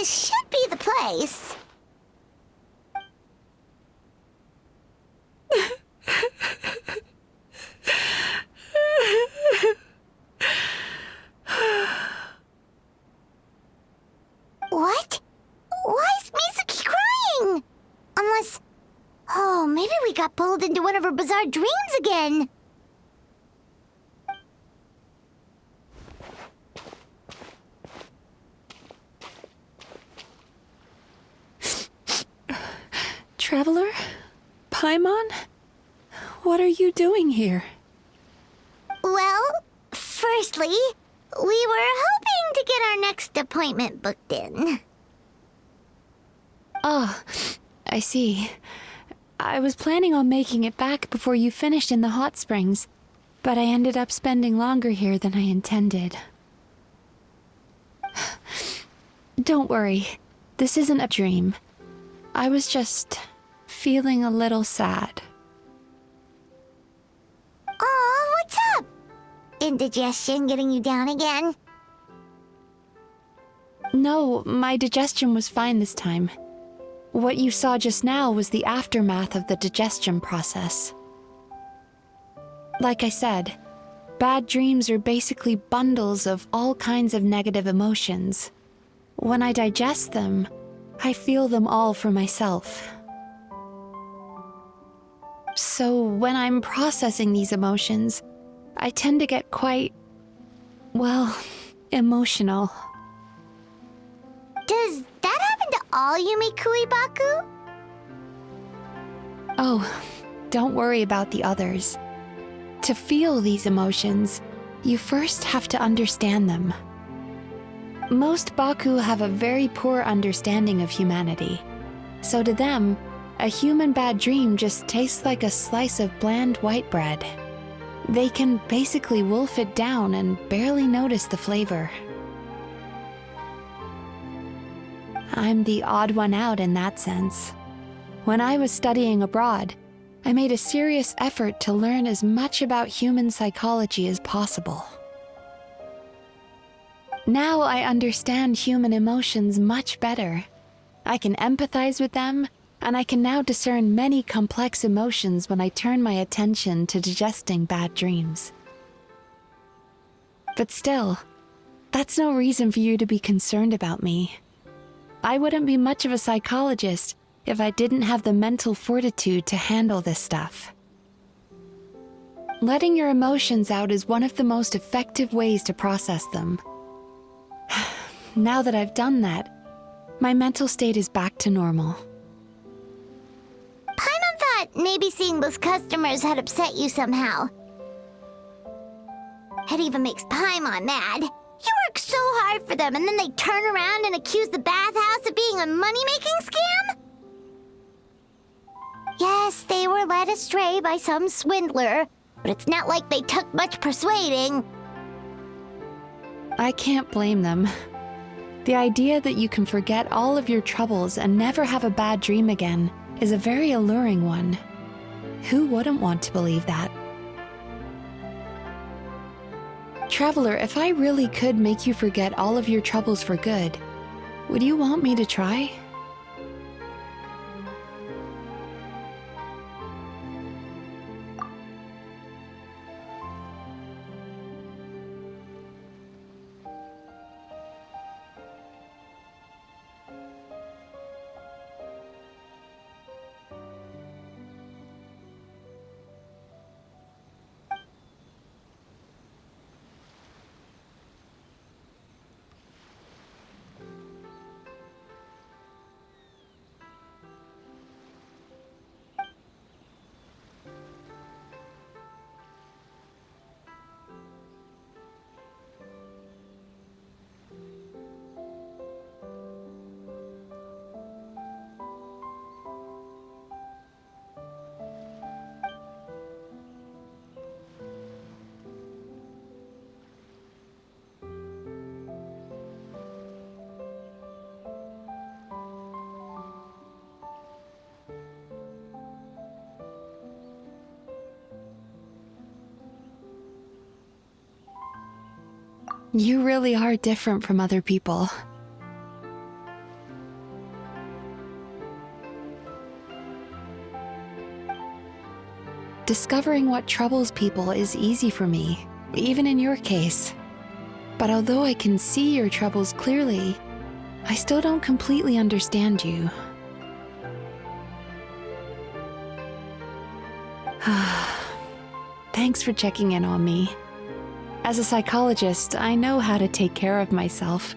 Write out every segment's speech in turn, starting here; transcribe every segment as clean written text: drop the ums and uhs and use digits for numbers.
This should be the place. What? Why is Mizuki crying? Unless... Oh, maybe we got pulled into one of her bizarre dreams again. Traveler? Paimon? What are you doing here? Well, firstly, we were hoping to get our next appointment booked in. Oh, I see. I was planning on making it back before you finished in the hot springs, but I ended up spending longer here than I intended. Don't worry, this isn't a dream. I was just feeling a little sad. Aw, what's up? Indigestion getting you down again? No, my digestion was fine this time. What you saw just now was the aftermath of the digestion process. Like I said, bad dreams are basically bundles of all kinds of negative emotions. When I digest them, I feel them all for myself. So when I'm processing these emotions, I tend to get quite, well, emotional. Does that happen to all Yumikui Baku? Oh, don't worry about the others. To feel these emotions, you first have to understand them. Most Baku have a very poor understanding of humanity, so to them, a human bad dream just tastes like a slice of bland white bread. They can basically wolf it down and barely notice the flavor. I'm the odd one out in that sense. When I was studying abroad, I made a serious effort to learn as much about human psychology as possible. Now I understand human emotions much better. I can empathize with them, and I can now discern many complex emotions when I turn my attention to digesting bad dreams. But still, that's no reason for you to be concerned about me. I wouldn't be much of a psychologist if I didn't have the mental fortitude to handle this stuff. Letting your emotions out is one of the most effective ways to process them. Now that I've done that, my mental state is back to normal. Paimon thought maybe seeing those customers had upset you somehow. It even makes Paimon mad. You work so hard for them, and then they turn around and accuse the bathhouse of being a money-making scam? Yes, they were led astray by some swindler, but it's not like they took much persuading. I can't blame them. The idea that you can forget all of your troubles and never have a bad dream again is a very alluring one. Who wouldn't want to believe that? Traveler, if I really could make you forget all of your troubles for good, would you want me to try? You really are different from other people. Discovering what troubles people is easy for me, even in your case. But although I can see your troubles clearly, I still don't completely understand you. Thanks for checking in on me. As a psychologist, I know how to take care of myself,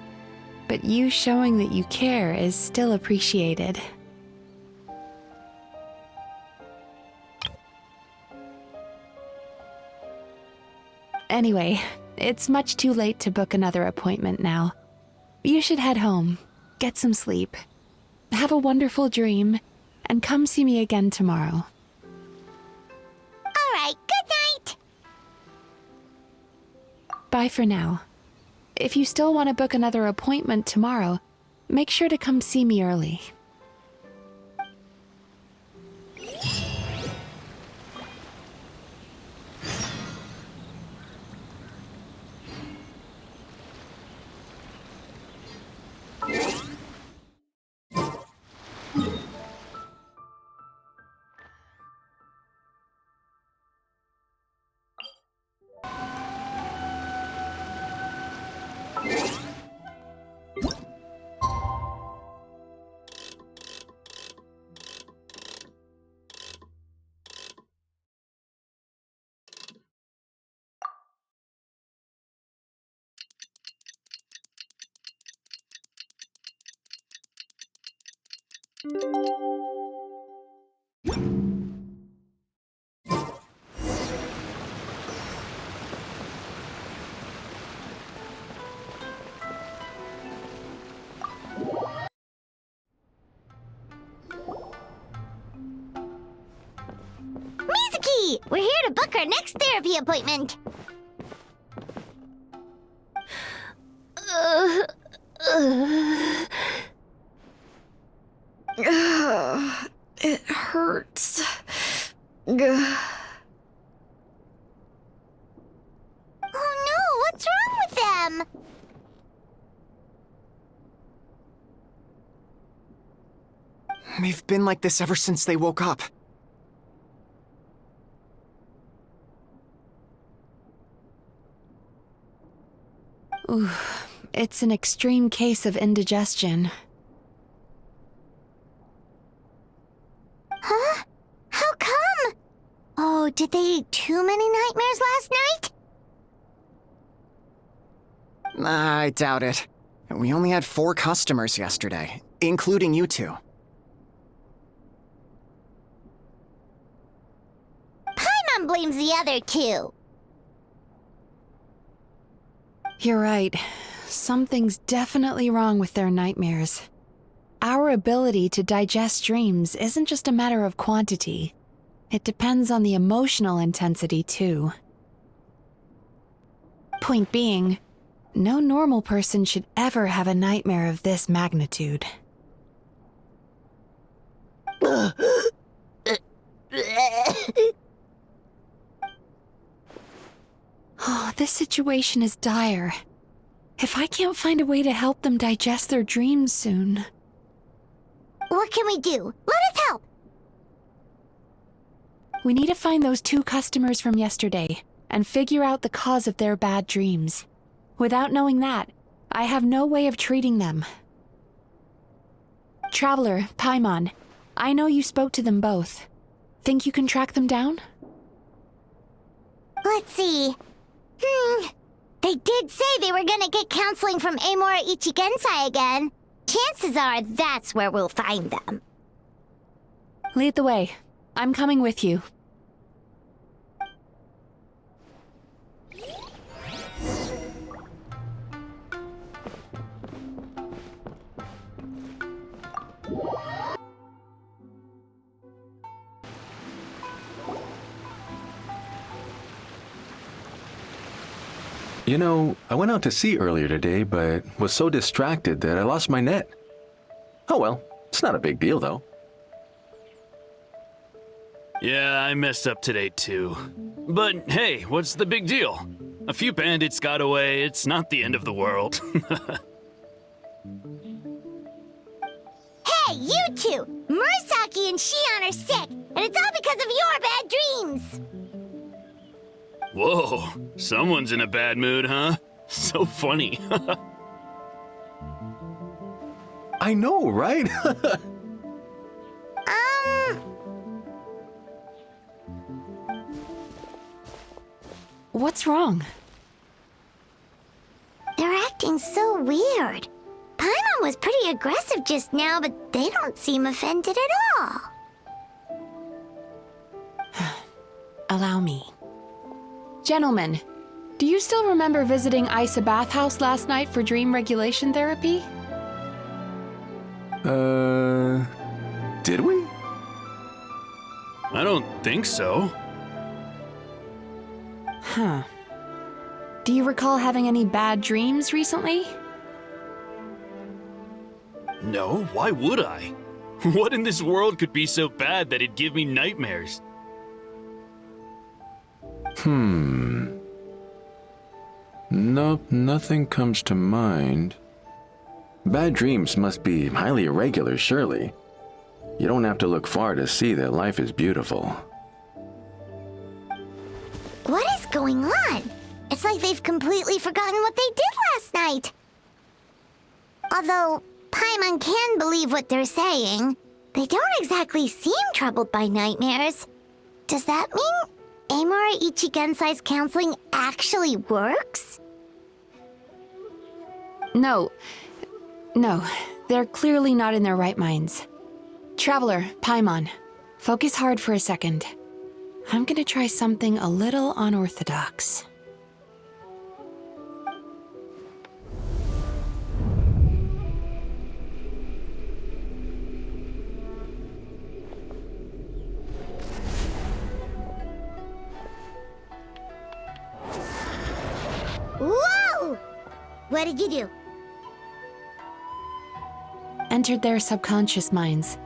but you showing that you care is still appreciated. Anyway, it's much too late to book another appointment now. You should head home, get some sleep, have a wonderful dream, and come see me again tomorrow. All right, good night. Bye for now. If you still want to book another appointment tomorrow, make sure to come see me early. Mizuki, we're here to book our next therapy appointment. It hurts. Oh no, what's wrong with them? They've been like this ever since they woke up. Ooh, it's an extreme case of indigestion. Huh? How come? Oh, did they eat too many nightmares last night? I doubt it. We only had 4 customers yesterday, including you two. Paimon blames the other 2. You're right. Something's definitely wrong with their nightmares. Our ability to digest dreams isn't just a matter of quantity. It depends on the emotional intensity, too. Point being, no normal person should ever have a nightmare of this magnitude. Oh, this situation is dire. If I can't find a way to help them digest their dreams soon... What can we do? Let us help! We need to find those 2 customers from yesterday and figure out the cause of their bad dreams. Without knowing that, I have no way of treating them. Traveler, Paimon, I know you spoke to them both. Think you can track them down? Let's see. They did say they were gonna get counseling from Amora Ichigensai again. Chances are that's where we'll find them. Lead the way. I'm coming with you. You know, I went out to sea earlier today, but was so distracted that I lost my net. Oh well, it's not a big deal though. Yeah, I messed up today too. But hey, what's the big deal? A few bandits got away, it's not the end of the world. Hey, you two! Murasaki and Shion are sick, and it's all because of your bad dreams! Whoa, someone's in a bad mood, huh? So funny. I know, right? What's wrong? They're acting so weird. Paimon was pretty aggressive just now, but they don't seem offended at all. Allow me. Gentlemen, do you still remember visiting Isa Bathhouse last night for dream regulation therapy? Did we? I don't think so. Huh. Do you recall having any bad dreams recently? No, why would I? What in this world could be so bad that it'd give me nightmares? Nope, nothing comes to mind. Bad dreams must be highly irregular, surely. You don't have to look far to see that life is beautiful. What is going on? It's like they've completely forgotten what they did last night. Although Paimon can believe what they're saying, they don't exactly seem troubled by nightmares. Does that mean Amora Ichigensai's counseling actually works? No, they're clearly not in their right minds. Traveler, Paimon, focus hard for a second. I'm gonna try something a little unorthodox. Whoa! What did you do? Entered their subconscious minds.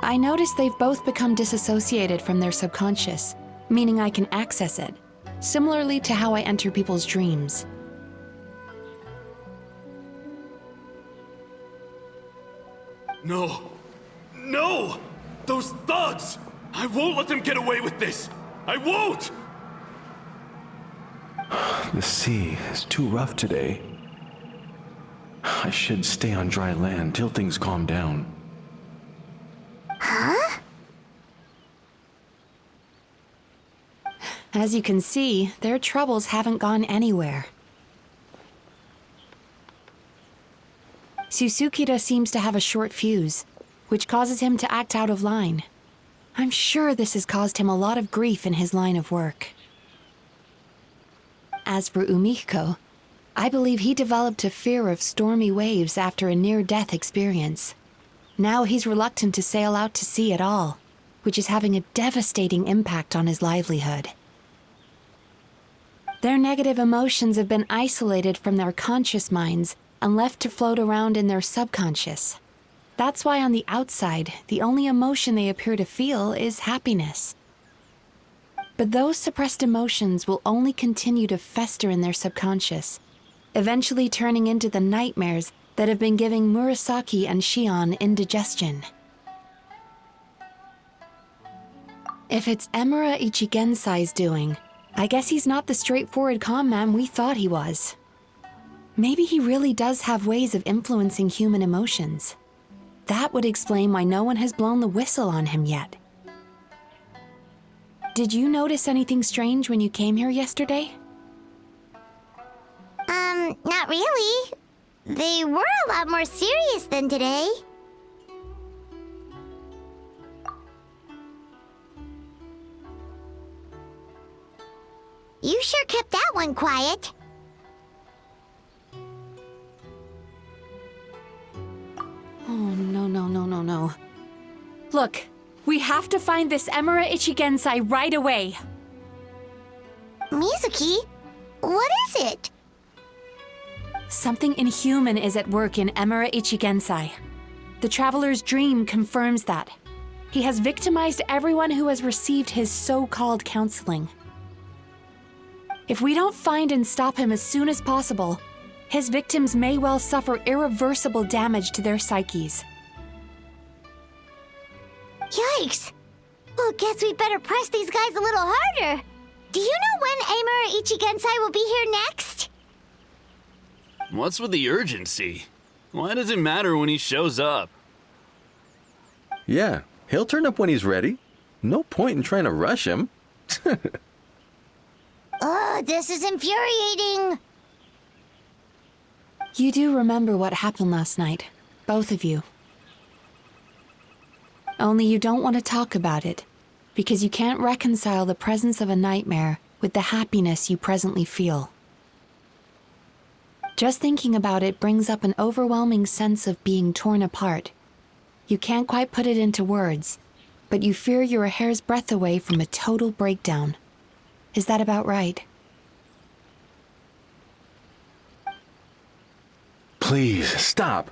I noticed they've both become disassociated from their subconscious, meaning I can access it, similarly to how I enter people's dreams. No! No! Those thugs! I won't let them get away with this! I won't! The sea is too rough today. I should stay on dry land till things calm down. Huh? As you can see, their troubles haven't gone anywhere. Susukida seems to have a short fuse, which causes him to act out of line. I'm sure this has caused him a lot of grief in his line of work. As for Umiko, I believe he developed a fear of stormy waves after a near-death experience. Now he's reluctant to sail out to sea at all, which is having a devastating impact on his livelihood. Their negative emotions have been isolated from their conscious minds and left to float around in their subconscious. That's why on the outside, the only emotion they appear to feel is happiness. But those suppressed emotions will only continue to fester in their subconscious, eventually turning into the nightmares that have been giving Murasaki and Shion indigestion. If it's Emura Ichigensai's doing, I guess he's not the straightforward calm man we thought he was. Maybe he really does have ways of influencing human emotions. That would explain why no one has blown the whistle on him yet. Did you notice anything strange when you came here yesterday? Not really. They were a lot more serious than today. You sure kept that one quiet. Oh, no. Look, we have to find this Emura Ichigensai right away. Mizuki, what is it? Something inhuman is at work in Emura Ichigensai. The Traveler's dream confirms that. He has victimized everyone who has received his so-called counseling. If we don't find and stop him as soon as possible, his victims may well suffer irreversible damage to their psyches. Yikes! Well, guess we better press these guys a little harder. Do you know when Amura Ichigensai will be here next? What's with the urgency? Why does it matter when he shows up? Yeah, he'll turn up when he's ready. No point in trying to rush him. Ugh, this is infuriating. You do remember what happened last night, both of you. Only you don't want to talk about it, because you can't reconcile the presence of a nightmare with the happiness you presently feel. Just thinking about it brings up an overwhelming sense of being torn apart. You can't quite put it into words, but you fear you're a hair's breadth away from a total breakdown. Is that about right? Please, stop.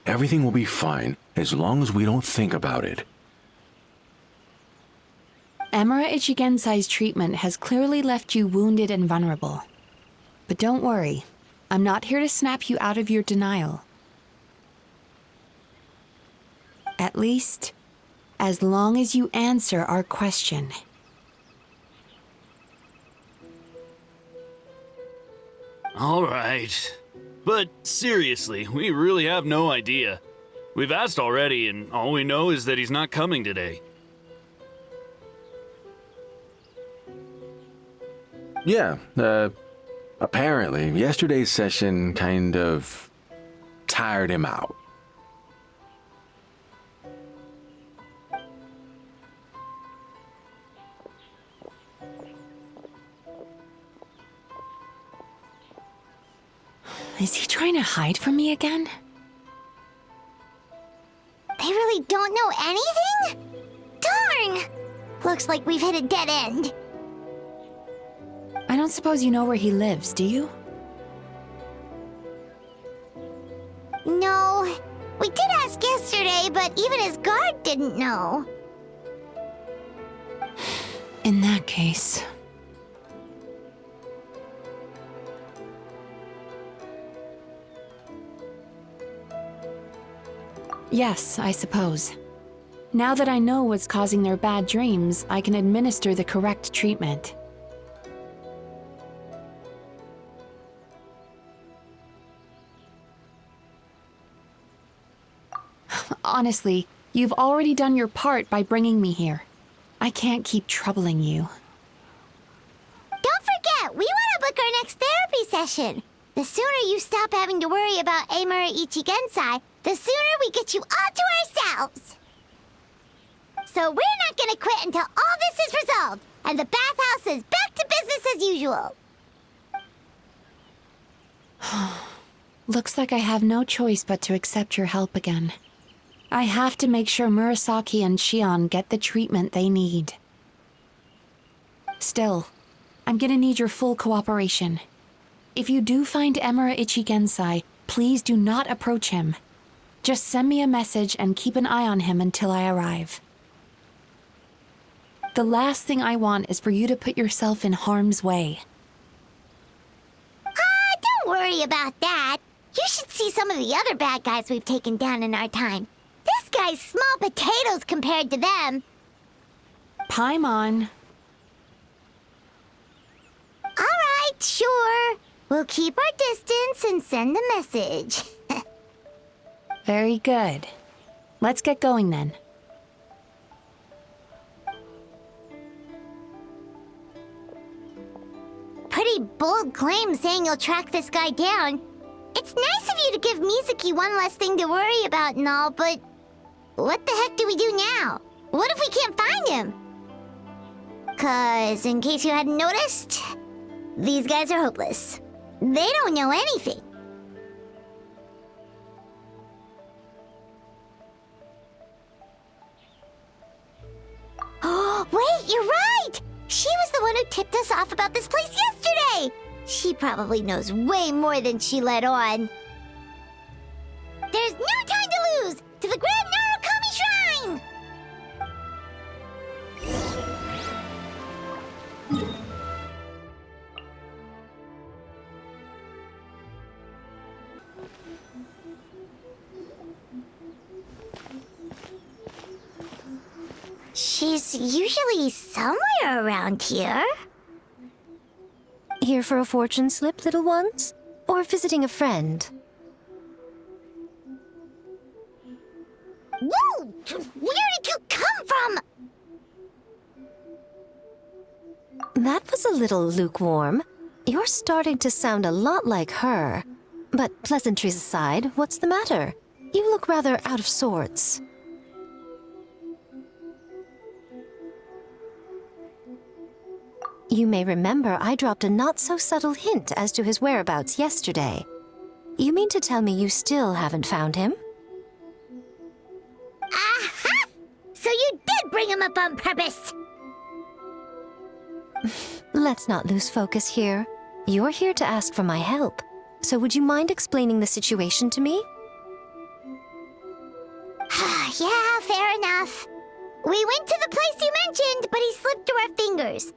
Everything will be fine as long as we don't think about it. Amura Ichigensai's treatment has clearly left you wounded and vulnerable. But don't worry, I'm not here to snap you out of your denial. At least, as long as you answer our question. All right. But seriously, we really have no idea. We've asked already, and all we know is that he's not coming today. Yeah, apparently, yesterday's session kind of tired him out. Is he trying to hide from me again? They really don't know anything? Darn! Looks like we've hit a dead end. I don't suppose you know where he lives, do you? No. We did ask yesterday, but even his guard didn't know. In that case... Yes, I suppose. Now that I know what's causing their bad dreams, I can administer the correct treatment. Honestly, you've already done your part by bringing me here. I can't keep troubling you. Don't forget, we want to book our next therapy session. The sooner you stop having to worry about Amura Ichigensai, the sooner we get you all to ourselves. So we're not gonna quit until all this is resolved, and the bathhouse is back to business as usual. Looks like I have no choice but to accept your help again. I have to make sure Murasaki and Shion get the treatment they need. Still, I'm gonna need your full cooperation. If you do find Amura Ichigensai, please do not approach him. Just send me a message and keep an eye on him until I arrive. The last thing I want is for you to put yourself in harm's way. Don't worry about that. You should see some of the other bad guys we've taken down in our time. This guy's small potatoes compared to them. Paimon. All right, sure. We'll keep our distance and send a message. Very good. Let's get going then. Pretty bold claim saying you'll track this guy down. It's nice of you to give Mizuki one less thing to worry about and all, but what the heck do we do now? What if we can't find him? 'Cause, in case you hadn't noticed, these guys are hopeless. They don't know anything. Oh, wait, you're right! She was the one who tipped us off about this place yesterday! She probably knows way more than she let on. There's no time to lose! To the Grand Narukami Shrine! She's usually somewhere around here. Here for a fortune slip, little ones? Or visiting a friend? Whoa! Where did you come from? That was a little lukewarm. You're starting to sound a lot like her. But pleasantries aside, what's the matter? You look rather out of sorts. You may remember I dropped a not-so-subtle hint as to his whereabouts yesterday. You mean to tell me you still haven't found him? Aha! So you did bring him up on purpose! Let's not lose focus here. You're here to ask for my help. So would you mind explaining the situation to me? Yeah, fair enough. We went to the place you mentioned, but he slipped through our fingers.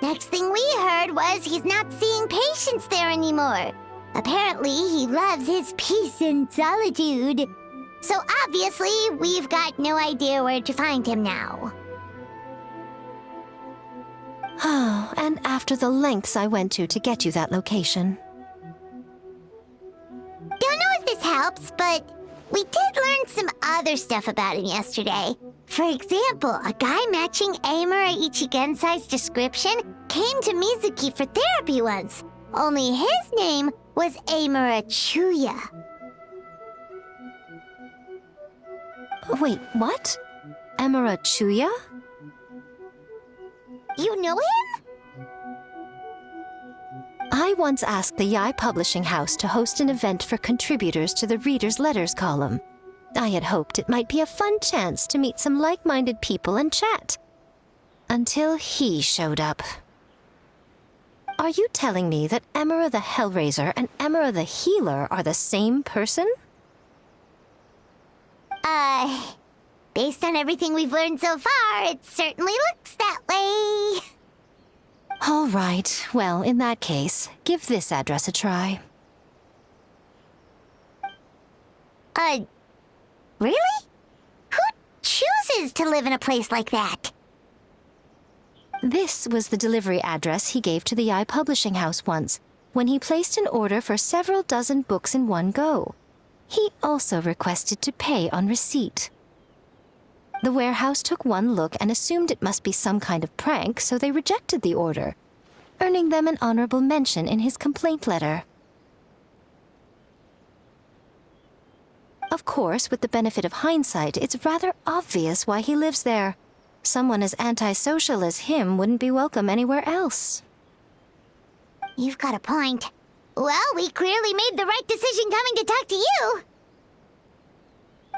Next thing we heard was he's not seeing patients there anymore. Apparently, he loves his peace and solitude. So obviously, we've got no idea where to find him now. Oh, and after the lengths I went to get you that location. Don't know if this helps, but we did learn some other stuff about him yesterday. For example, a guy matching Amura Ichigensai's description came to Mizuki for therapy once. Only his name was Amura Chuya. Wait, what? Amura Chuya? You know him? I once asked the Yai Publishing House to host an event for contributors to the Reader's Letters column. I had hoped it might be a fun chance to meet some like-minded people and chat. Until he showed up. Are you telling me that Amura the Hellraiser and Amura the Healer are the same person? Based on everything we've learned so far, it certainly looks that way. All right. Well, in that case, give this address a try. Really? Who chooses to live in a place like that? This was the delivery address he gave to the Yai Publishing House once, when he placed an order for several dozen books in one go. He also requested to pay on receipt. The warehouse took one look and assumed it must be some kind of prank, so they rejected the order, earning them an honorable mention in his complaint letter. Of course, with the benefit of hindsight, it's rather obvious why he lives there. Someone as antisocial as him wouldn't be welcome anywhere else. You've got a point. Well, we clearly made the right decision coming to talk to you.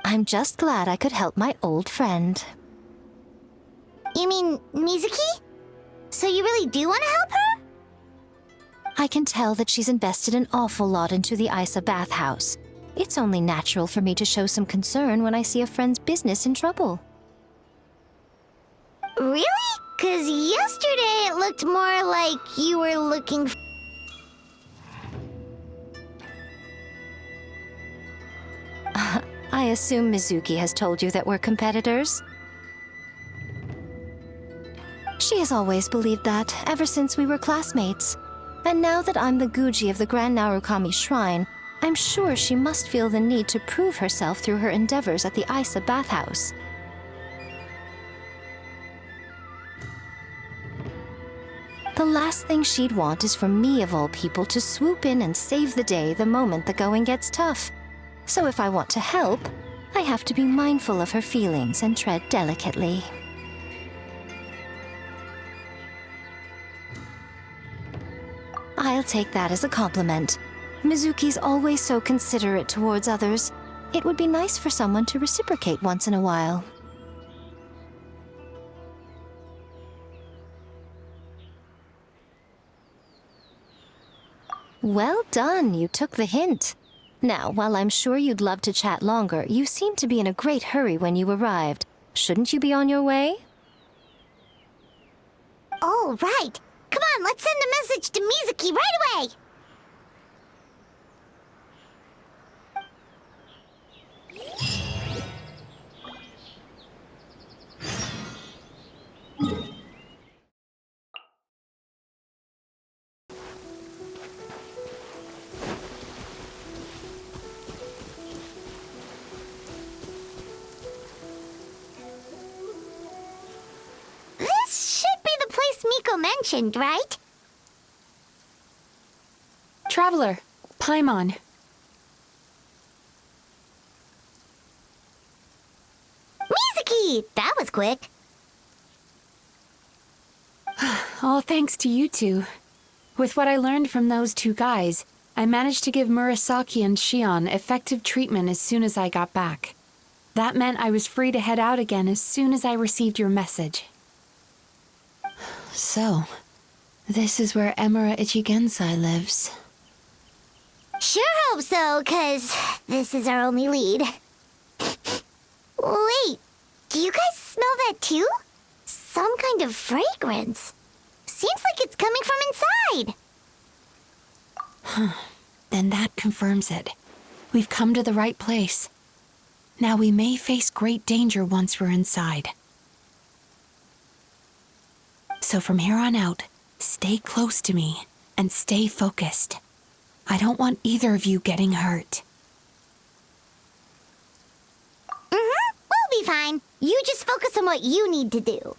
I'm just glad I could help my old friend. You mean Mizuki? So you really do want to help her? I can tell that she's invested an awful lot into the Isa bathhouse. It's only natural for me to show some concern when I see a friend's business in trouble. Really? 'Cause yesterday it looked more like you were looking for... I assume Mizuki has told you that we're competitors? She has always believed that, ever since we were classmates. And now that I'm the Guji of the Grand Narukami Shrine, I'm sure she must feel the need to prove herself through her endeavors at the Isa bathhouse. The last thing she'd want is for me, of all people, to swoop in and save the day the moment the going gets tough. So if I want to help, I have to be mindful of her feelings and tread delicately. I'll take that as a compliment. Mizuki's always so considerate towards others. It would be nice for someone to reciprocate once in a while. Well done, you took the hint. Now, while I'm sure you'd love to chat longer, you seemed to be in a great hurry when you arrived. Shouldn't you be on your way? Oh, right. Come on, let's send a message to Mizuki right away. Baku mentioned, right? Traveler, Paimon. Mizuki! That was quick. All thanks to you two. With what I learned from those two guys, I managed to give Murasaki and Shion effective treatment as soon as I got back. That meant I was free to head out again as soon as I received your message. So, this is where Emura Ichigensai lives. Sure hope so, 'cause this is our only lead. Wait, do you guys smell that too? Some kind of fragrance. Seems like it's coming from inside. Then that confirms it. We've come to the right place. Now we may face great danger once we're inside. So from here on out, stay close to me and stay focused. I don't want either of you getting hurt. We'll be fine. You just focus on what you need to do.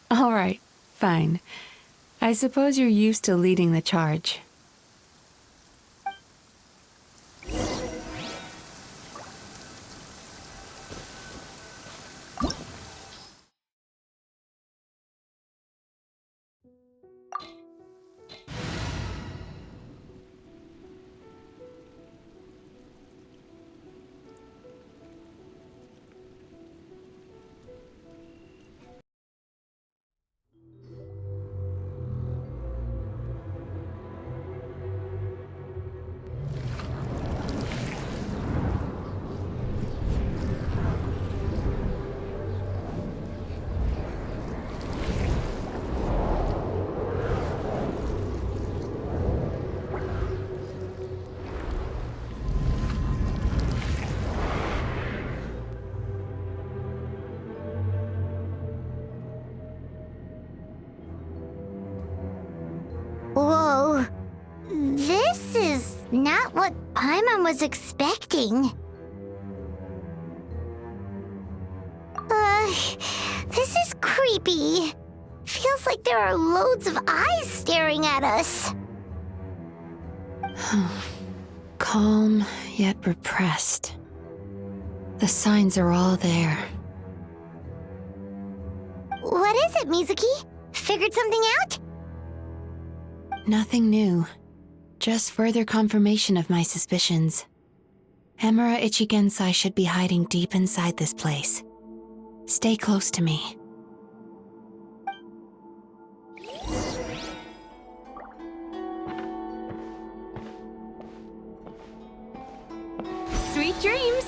All right, fine. I suppose you're used to leading the charge. Whoa. This is not what Paimon was expecting. This is creepy. Feels like there are loads of eyes staring at us. Calm, yet repressed. The signs are all there. What is it, Mizuki? Figured something out? Nothing new. Just further confirmation of my suspicions. Emura Ichigensai should be hiding deep inside this place. Stay close to me. Sweet dreams!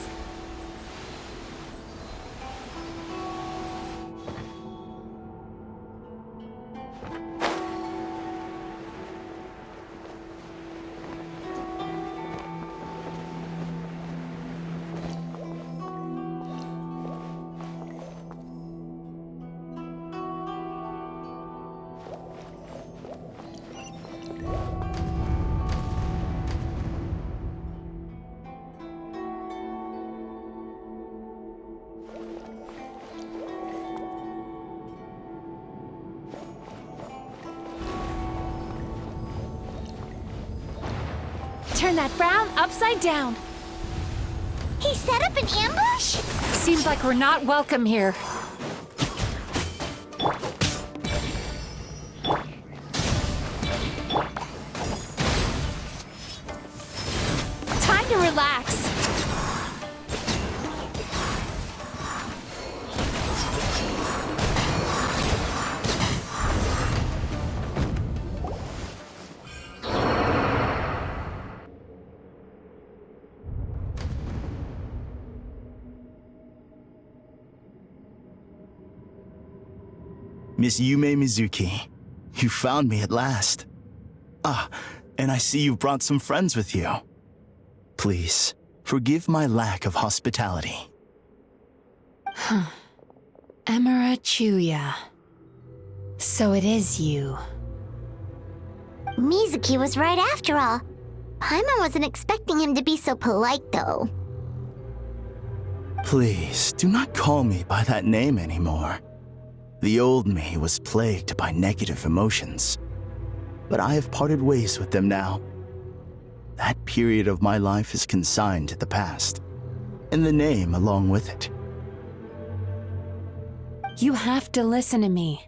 Turn that frown upside down. He set up an ambush? Seems like we're not welcome here. Time to relax. Miss Yume Mizuki, you found me at last. Ah, and I see you've brought some friends with you. Please, forgive my lack of hospitality. Emura Chuya. So it is you. Mizuki was right after all. Paimon wasn't expecting him to be so polite, though. Please, do not call me by that name anymore. The old me was plagued by negative emotions, but I have parted ways with them now. That period of my life is consigned to the past, and the name along with it. You have to listen to me.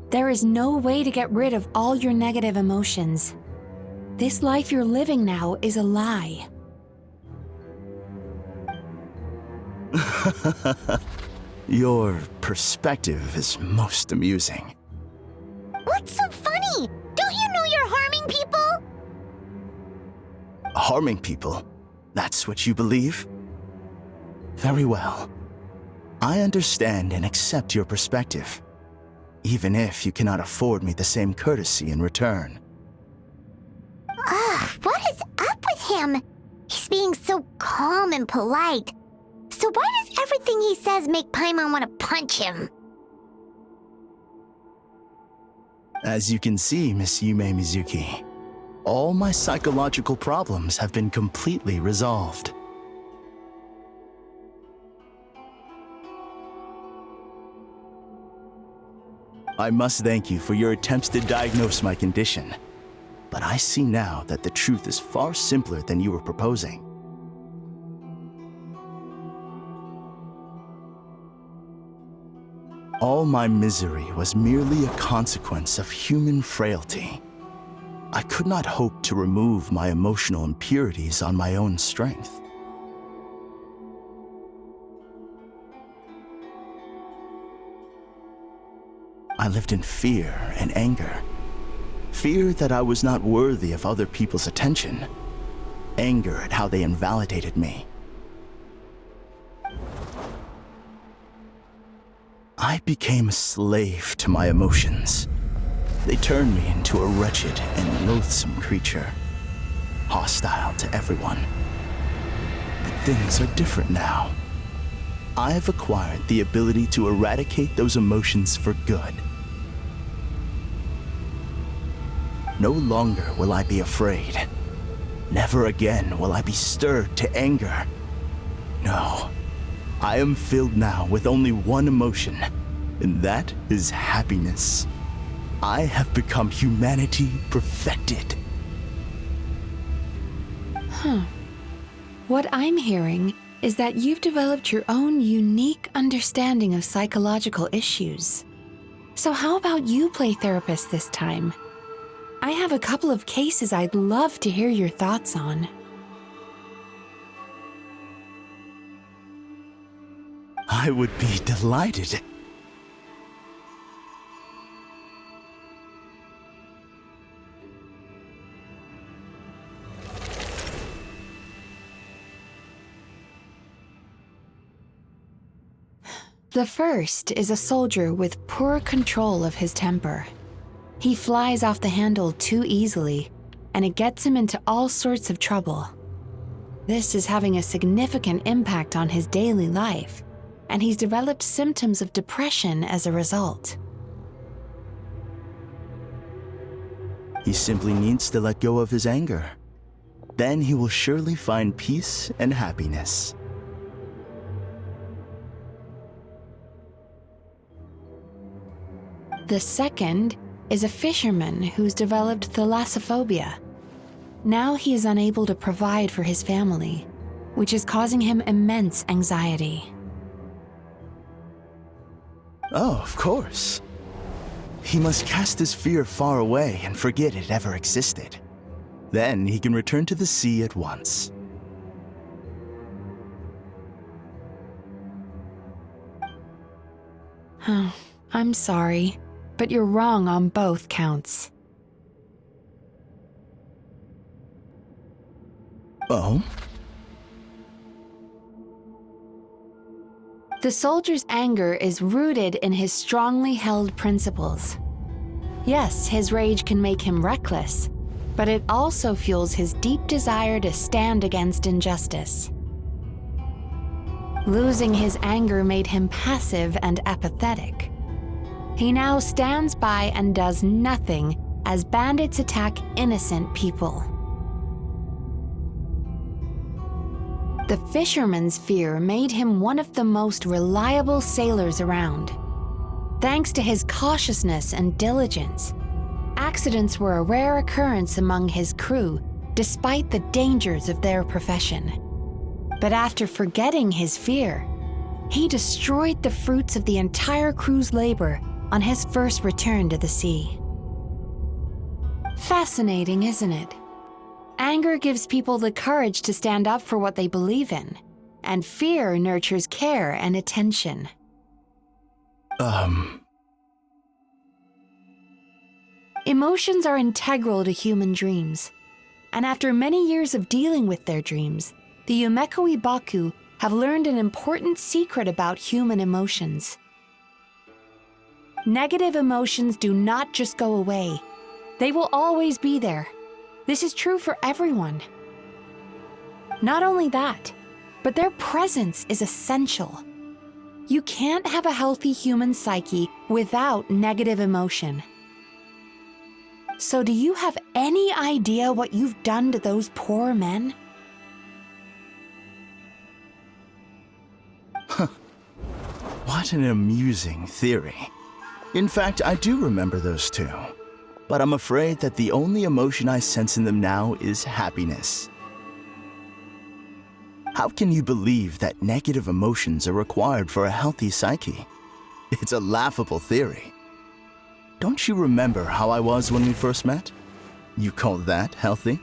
There is no way to get rid of all your negative emotions. This life you're living now is a lie. Your perspective is most amusing. What's so funny? Don't you know you're harming people? Harming people? That's what you believe? Very well. I understand and accept your perspective, even if you cannot afford me the same courtesy in return. Ugh, what is up with him? He's being so calm and polite. So why does everything he says make Paimon want to punch him? As you can see, Miss Yume Mizuki, all my psychological problems have been completely resolved. I must thank you for your attempts to diagnose my condition, but I see now that the truth is far simpler than you were proposing. All my misery was merely a consequence of human frailty. I could not hope to remove my emotional impurities on my own strength. I lived in fear and anger. Fear that I was not worthy of other people's attention. Anger at how they invalidated me. I became a slave to my emotions. They turned me into a wretched and loathsome creature, hostile to everyone. But things are different now. I have acquired the ability to eradicate those emotions for good. No longer will I be afraid. Never again will I be stirred to anger. No. I am filled now with only one emotion, and that is happiness. I have become humanity perfected. What I'm hearing is that you've developed your own unique understanding of psychological issues. So how about you play therapist this time? I have a couple of cases I'd love to hear your thoughts on. I would be delighted. The first is a soldier with poor control of his temper. He flies off the handle too easily, and it gets him into all sorts of trouble. This is having a significant impact on his daily life, and he's developed symptoms of depression as a result. He simply needs to let go of his anger. Then he will surely find peace and happiness. The second is a fisherman who's developed thalassophobia. Now he is unable to provide for his family, which is causing him immense anxiety. Oh, of course. He must cast his fear far away and forget it ever existed. Then he can return to the sea at once. I'm sorry, but you're wrong on both counts. Oh? The soldier's anger is rooted in his strongly held principles. Yes, his rage can make him reckless, but it also fuels his deep desire to stand against injustice. Losing his anger made him passive and apathetic. He now stands by and does nothing as bandits attack innocent people. The fisherman's fear made him one of the most reliable sailors around. Thanks to his cautiousness and diligence, accidents were a rare occurrence among his crew, despite the dangers of their profession. But after forgetting his fear, he destroyed the fruits of the entire crew's labor on his first return to the sea. Fascinating, isn't it? Anger gives people the courage to stand up for what they believe in, and fear nurtures care and attention. Emotions are integral to human dreams, and after many years of dealing with their dreams, the Yumekoi Baku have learned an important secret about human emotions. Negative emotions do not just go away. They will always be there. This is true for everyone. Not only that, but their presence is essential. You can't have a healthy human psyche without negative emotion. So do you have any idea what you've done to those poor men? What an amusing theory. In fact, I do remember those two. But I'm afraid that the only emotion I sense in them now is happiness. How can you believe that negative emotions are required for a healthy psyche? It's a laughable theory. Don't you remember how I was when we first met? You call that healthy?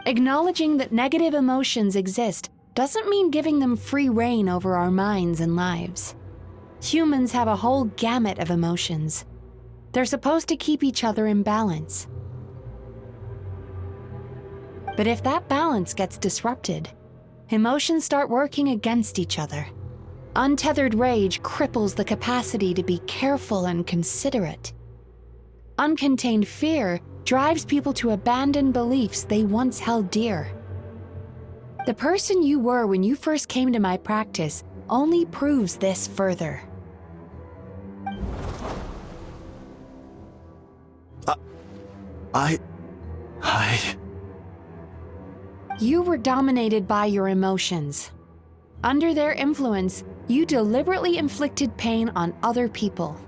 Acknowledging that negative emotions exist doesn't mean giving them free rein over our minds and lives. Humans have a whole gamut of emotions. They're supposed to keep each other in balance. But if that balance gets disrupted, emotions start working against each other. Untethered rage cripples the capacity to be careful and considerate. Uncontained fear drives people to abandon beliefs they once held dear. The person you were when you first came to my practice only proves this further. You were dominated by your emotions. Under their influence, you deliberately inflicted pain on other people.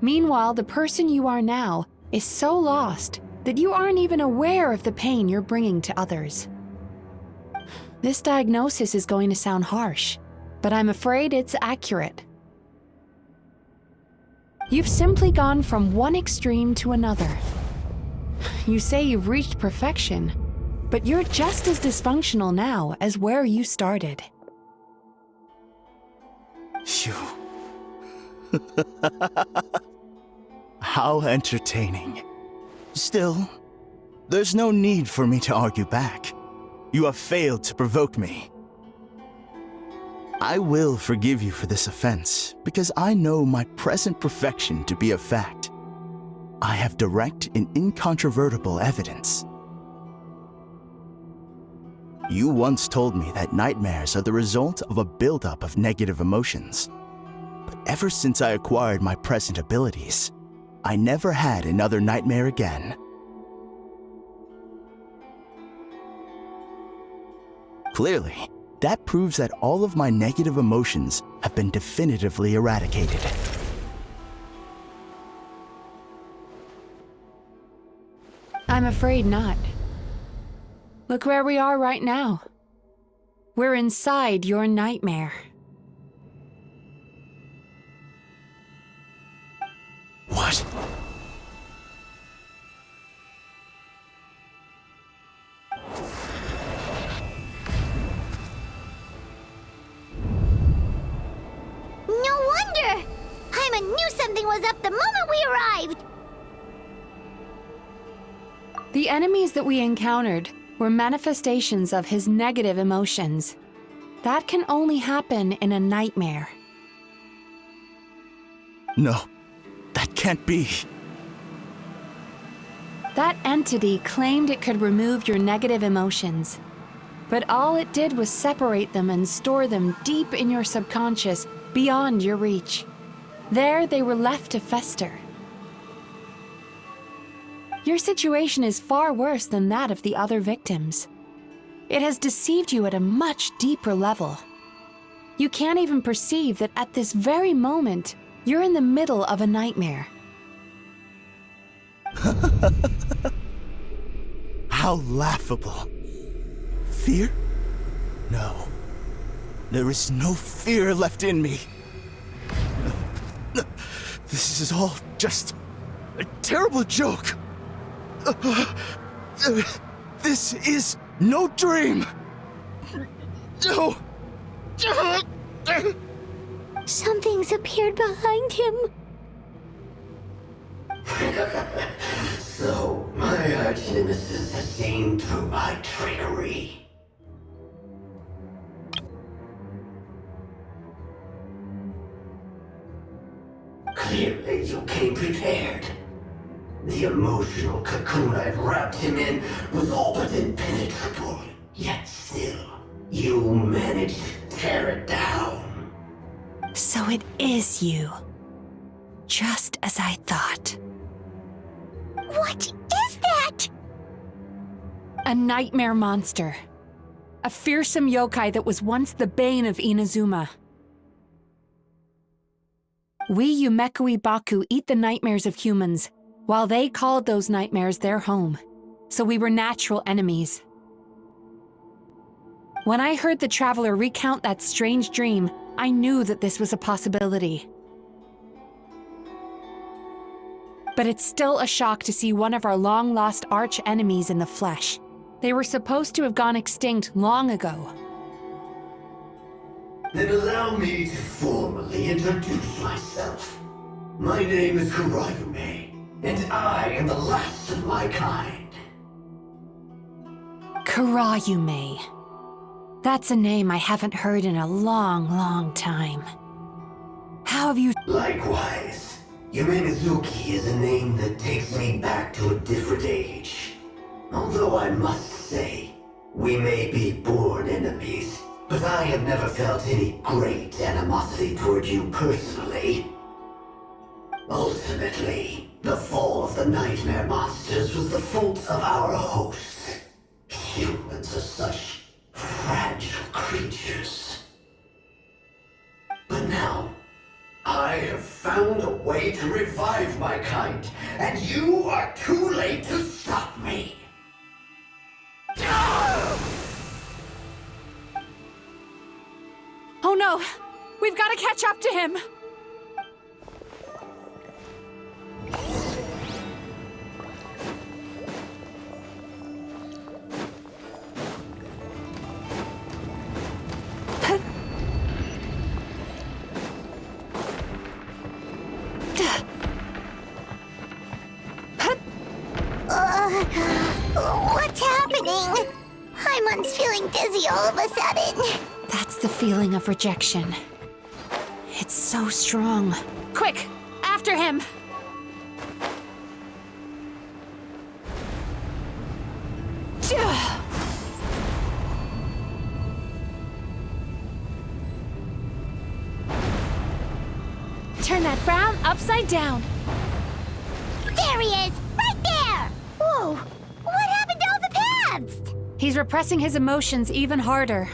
Meanwhile, the person you are now is so lost that you aren't even aware of the pain you're bringing to others. This diagnosis is going to sound harsh, but I'm afraid it's accurate. You've simply gone from one extreme to another. You say you've reached perfection, but you're just as dysfunctional now as where you started. Phew. How entertaining. Still, there's no need for me to argue back. You have failed to provoke me. I will forgive you for this offense because I know my present perfection to be a fact. I have direct and incontrovertible evidence. You once told me that nightmares are the result of a buildup of negative emotions. But ever since I acquired my present abilities, I never had another nightmare again. Clearly, that proves that all of my negative emotions have been definitively eradicated. I'm afraid not. Look where we are right now. We're inside your nightmare. What? No wonder! Hyman knew something was up the moment we arrived! The enemies that we encountered were manifestations of his negative emotions. That can only happen in a nightmare. No, that can't be. That entity claimed it could remove your negative emotions, but all it did was separate them and store them deep in your subconscious, beyond your reach. There they were left to fester. Your situation is far worse than that of the other victims. It has deceived you at a much deeper level. You can't even perceive that at this very moment, you're in the middle of a nightmare. How laughable. Fear? No. There is no fear left in me. This is all just a terrible joke. This is no dream. No. Something's appeared behind him. So, my arch-nemesis has seen through my trickery. Clearly, you came prepared. The emotional cocoon I'd wrapped him in was all but impenetrable. Yet still, you managed to tear it down. So it is you. Just as I thought. What is that? A nightmare monster. A fearsome yokai that was once the bane of Inazuma. We Yumekui Baku eat the nightmares of humans, while they called those nightmares their home. So we were natural enemies. When I heard the traveler recount that strange dream, I knew that this was a possibility. But it's still a shock to see one of our long-lost arch-enemies in the flesh. They were supposed to have gone extinct long ago. Then allow me to formally introduce myself. My name is Kurayume, and I am the last of my kind. Kurayume. That's a name I haven't heard in a long, long time. How have you... Likewise, Yume Mizuki is a name that takes me back to a different age. Although I must say, we may be born enemies, but I have never felt any great animosity toward you personally. Ultimately, the fall of the nightmare monsters was the fault of our hosts. Humans are such fragile creatures. But now, I have found a way to revive my kind, and you are too late to stop me. Oh no! We've got to catch up to him! What's happening? Haimon's feeling dizzy all of a sudden. That's the feeling of rejection. It's so strong. Quick! After him! Turn that frown upside down. There he is! Right there! Whoa! What happened to all the paths? He's repressing his emotions even harder.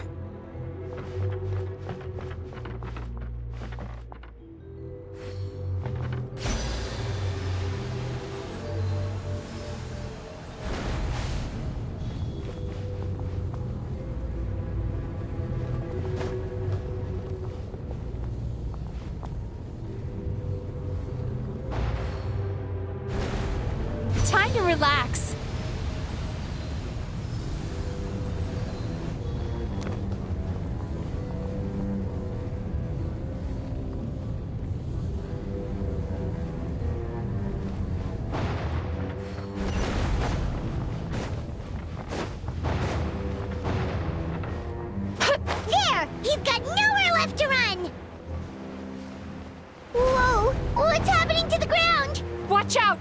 Time to relax. There! He's got nowhere left to run! Whoa! What's happening to the ground? Watch out!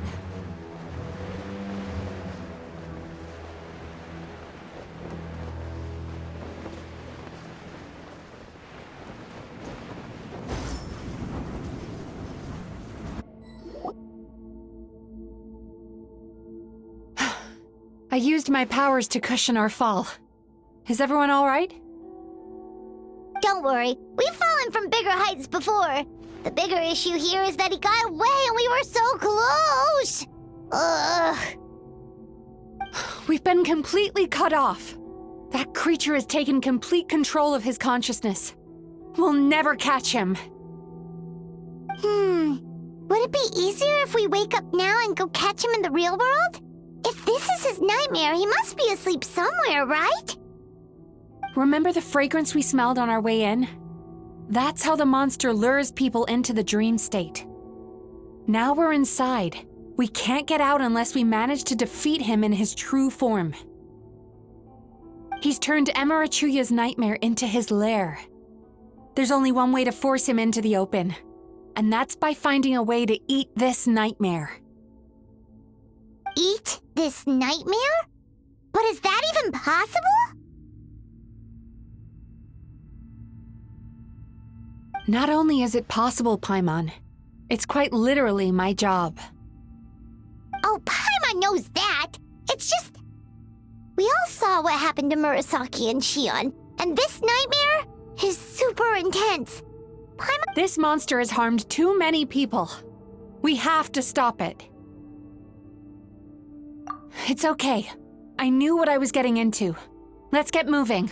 I used my powers to cushion our fall. Is everyone all right? don't worry. We've fallen from bigger heights before. The bigger issue here is that he got away and we were so close. Ugh. We've been completely cut off. That creature has taken complete control of his consciousness. We'll never catch him. Would it be easier if we wake up now and go catch him in the real world? If this is his nightmare, he must be asleep somewhere, right? Remember the fragrance we smelled on our way in? That's how the monster lures people into the dream state. Now we're inside. We can't get out unless we manage to defeat him in his true form. He's turned Emarachuya's nightmare into his lair. There's only one way to force him into the open, and that's by finding a way to eat this nightmare. Eat this nightmare? But is that even possible? Not only is it possible, Paimon, it's quite literally my job. Oh, Paimon knows that. It's just... We all saw what happened to Murasaki and Shion, and this nightmare is super intense. Paimon... This monster has harmed too many people. We have to stop it. It's okay. I knew what I was getting into. Let's get moving.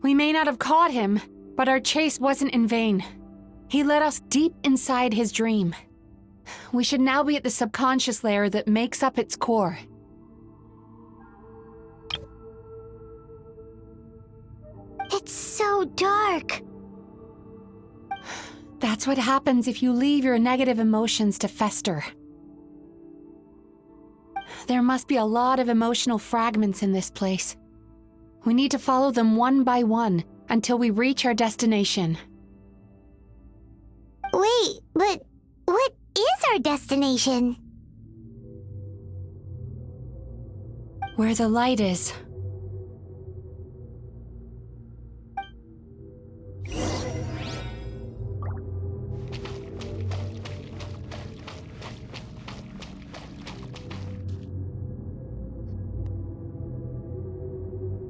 We may not have caught him, but our chase wasn't in vain. He led us deep inside his dream. We should now be at the subconscious layer that makes up its core. It's so dark. That's what happens if you leave your negative emotions to fester. There must be a lot of emotional fragments in this place. We need to follow them one by one until we reach our destination. Wait, but what is our destination? Where the light is.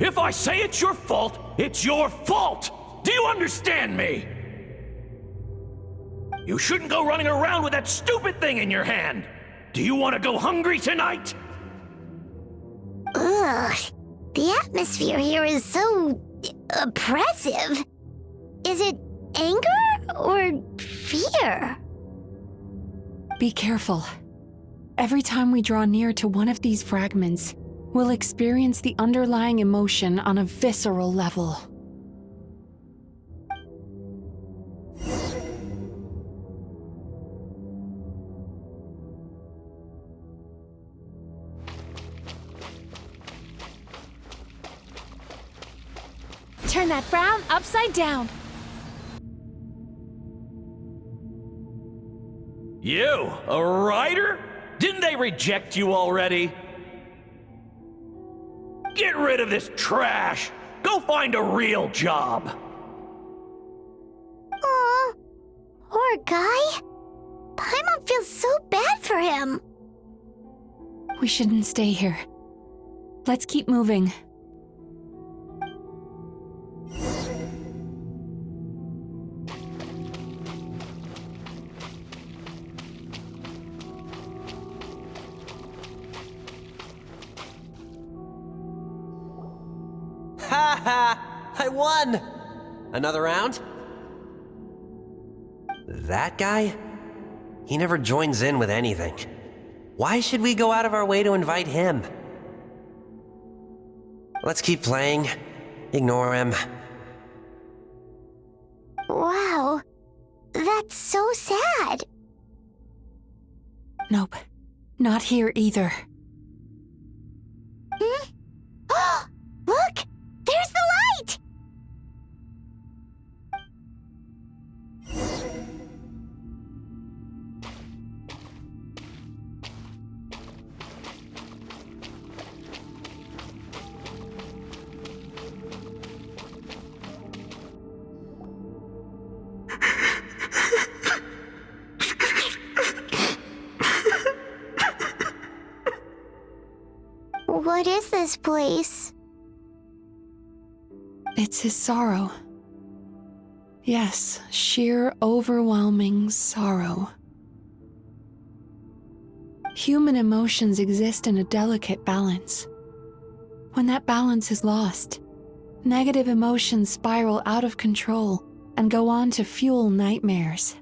If I say it's your fault, it's your fault! Do you understand me? You shouldn't go running around with that stupid thing in your hand! Do you want to go hungry tonight? Ugh, the atmosphere here is so... oppressive. Is it anger or fear? Be careful. Every time we draw near to one of these fragments, we'll experience the underlying emotion on a visceral level. Turn that frown upside down. You, a writer? Didn't they reject you already? Get rid of this trash! Go find a real job! Aw, poor guy. Paimon feels so bad for him. We shouldn't stay here. Let's keep moving. Ha ha! I won! Another round? That guy? He never joins in with anything. Why should we go out of our way to invite him? Let's keep playing. Ignore him. Wow, that's so sad. Nope, not here either. Look! There's the light! What is this place? It's his sorrow. Yes, sheer overwhelming sorrow. Human emotions exist in a delicate balance. When that balance is lost, negative emotions spiral out of control and go on to fuel nightmares.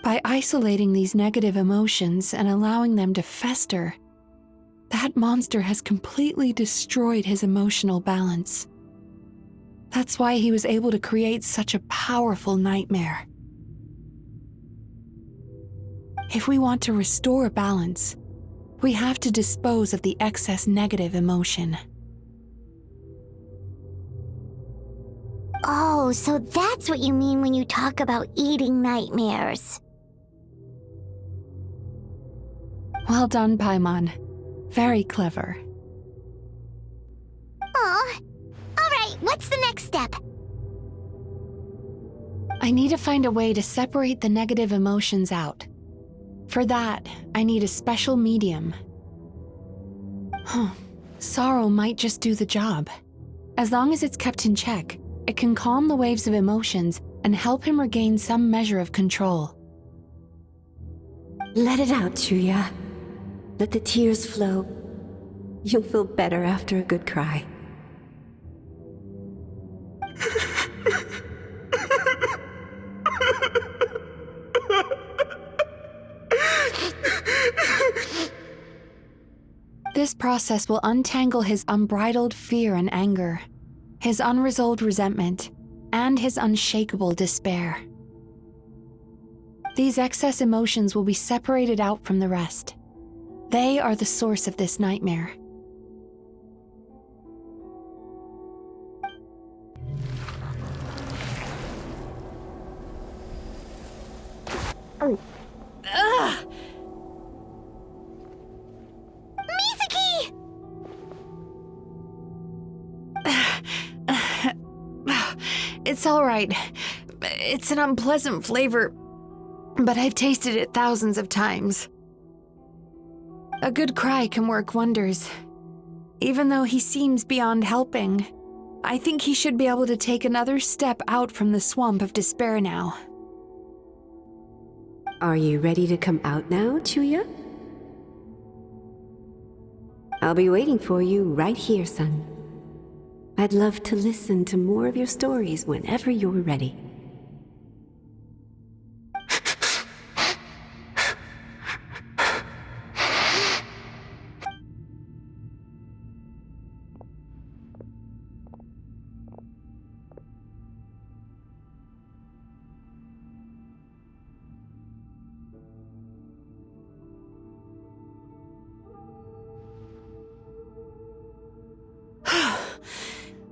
By isolating these negative emotions and allowing them to fester, that monster has completely destroyed his emotional balance. That's why he was able to create such a powerful nightmare. If we want to restore balance, we have to dispose of the excess negative emotion. Oh, so that's what you mean when you talk about eating nightmares. Well done, Paimon. Very clever. Aw. Alright, what's the next step? I need to find a way to separate the negative emotions out. For that, I need a special medium. Sorrow might just do the job. As long as it's kept in check, it can calm the waves of emotions and help him regain some measure of control. Let it out, Chuya. Let the tears flow. You'll feel better after a good cry. This process will untangle his unbridled fear and anger, his unresolved resentment, and his unshakable despair. These excess emotions will be separated out from the rest. They are the source of this nightmare. Mizuki! It's all right. It's an unpleasant flavor, but I've tasted it thousands of times. A good cry can work wonders. Even though he seems beyond helping, I think he should be able to take another step out from the swamp of despair now. Are you ready to come out now, Chuya? I'll be waiting for you right here, son. I'd love to listen to more of your stories whenever you're ready.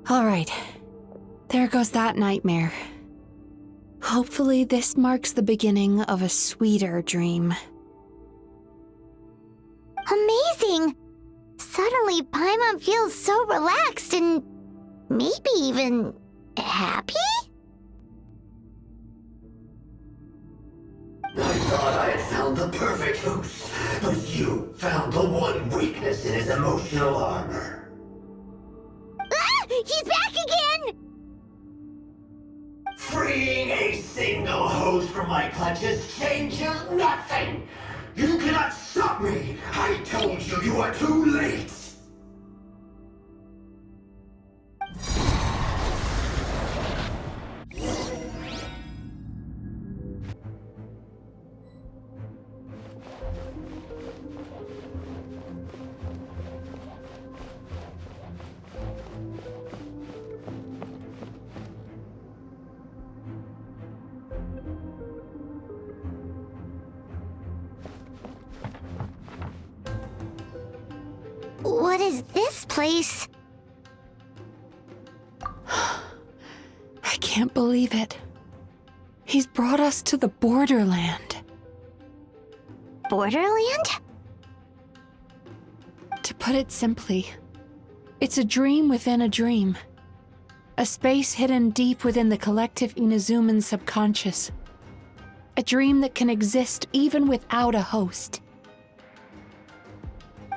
All right, there goes that nightmare. Hopefully this marks the beginning of a sweeter dream. Amazing! Suddenly, Paimon feels so relaxed and maybe even happy? I thought I had found the perfect host, but you found the one weakness in his emotional armor. Ah! He's back again! Freeing a single host from my clutches changes nothing! You cannot stop me! I told you you are too late! What is this place? I can't believe it. He's brought us to the borderland. Borderland? To put it simply, it's a dream within a dream. A space hidden deep within the collective Inazuman subconscious. A dream that can exist even without a host.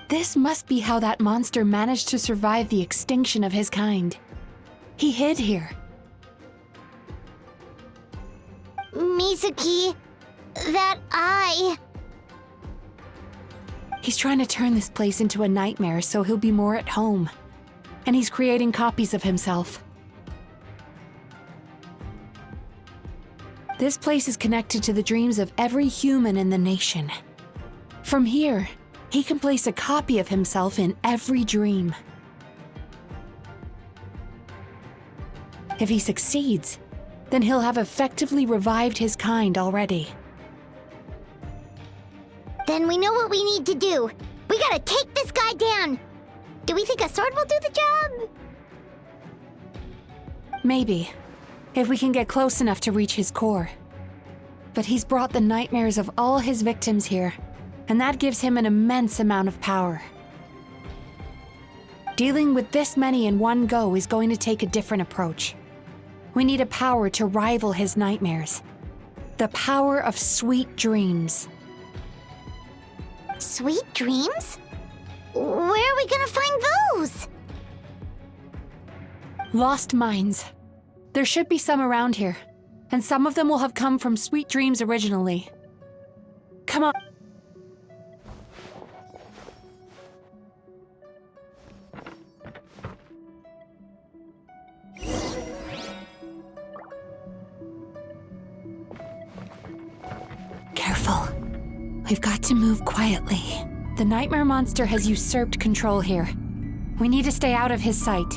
This must be how that monster managed to survive the extinction of his kind. He hid here. Mizuki, that eye. He's trying to turn this place into a nightmare so he'll be more at home. And he's creating copies of himself. This place is connected to the dreams of every human in the nation. From here, he can place a copy of himself in every dream. If he succeeds, then he'll have effectively revived his kind already. Then we know what we need to do. We gotta take this guy down. Do we think a sword will do the job? Maybe, if we can get close enough to reach his core. But he's brought the nightmares of all his victims here, and that gives him an immense amount of power. Dealing with this many in one go is going to take a different approach. We need a power to rival his nightmares. The power of sweet dreams. Sweet dreams? Where are we gonna find those? Lost minds. There should be some around here, and some of them will have come from sweet dreams originally. Come on. Careful. We've got to move quietly. The nightmare monster has usurped control here. We need to stay out of his sight.